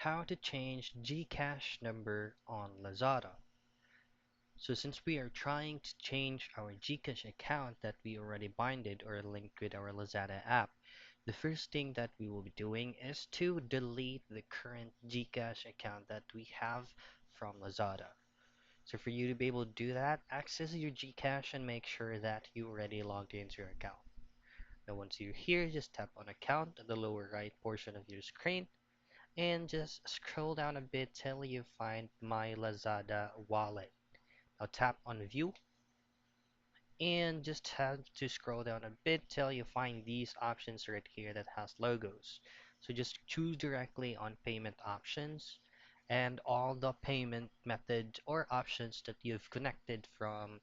How to change Gcash number on Lazada. So since we are trying to change our Gcash account that we already binded or linked with our Lazada app, the first thing that we will be doing is to delete the current Gcash account that we have from Lazada. So for you to be able to do that, access your Gcash and make sure that you already logged into your account. Now once you're here, just tap on account at the lower right portion of your screen and just scroll down a bit till you find my Lazada wallet. Now tap on view and just have to scroll down a bit till you find these options right here that has logos. So just choose directly on payment options and all the payment methods or options that you've connected from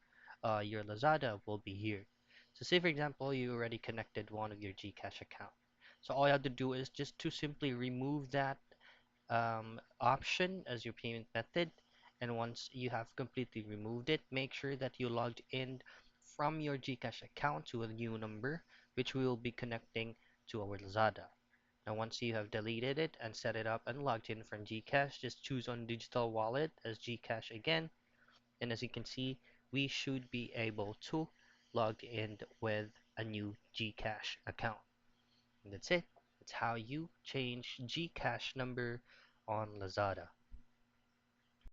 your Lazada will be here. So say for example you already connected one of your Gcash account. So all you have to do is just to simply remove that option as your payment method, and once you have completely removed it, make sure that you logged in from your Gcash account to a new number which we will be connecting to our Lazada. Now once you have deleted it and set it up and logged in from Gcash, just choose on digital wallet as Gcash again, and as you can see we should be able to log in with a new Gcash account. And that's it. That's how you change Gcash number on Lazada.